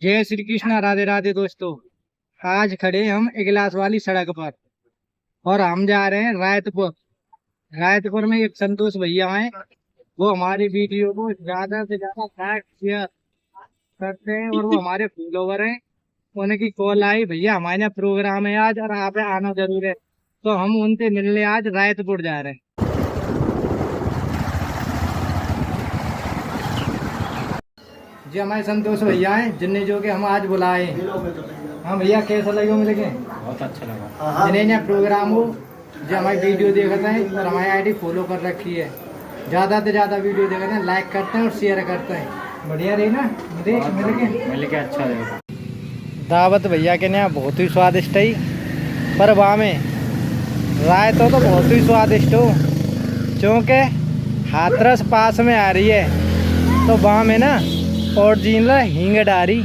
जय श्री कृष्णा, राधे राधे दोस्तों। आज खड़े हम इगलास वाली सड़क पर और हम जा रहे हैं रायतपुर। रायतपुर में एक संतोष भैया हैं, वो हमारी वीडियो को ज्यादा से ज्यादा लाइक शेयर करते हैं और वो हमारे फॉलोवर हैं। उनकी कॉल आई, भैया हमारे यहाँ प्रोग्राम है आज और आप आना जरूर है, तो हम उनसे मिलने आज रायतपुर जा रहे हैं। जी हमारे संतोष भैया हैं जिन्हें जो कि हम आज बुलाए। हाँ भैया, कैसा लगे मिलके? बहुत अच्छा लगा। जिन्हें यहाँ प्रोग्राम हो, जो हमारी वीडियो देखते हैं और हमारी आईडी फॉलो कर रखी है, ज़्यादा से ज़्यादा वीडियो देखते हैं, लाइक करते हैं और शेयर करते हैं। बढ़िया रही ना मिलके अच्छा रहेगा। दावत भैया के यहाँ बहुत ही स्वादिष्ट है, पर वहाँ में रायता तो बहुत ही स्वादिष्ट हो, क्योंकि हाथरस पास में आ रही है, तो वहाँ में ना ओरिजिनल हींग डारी।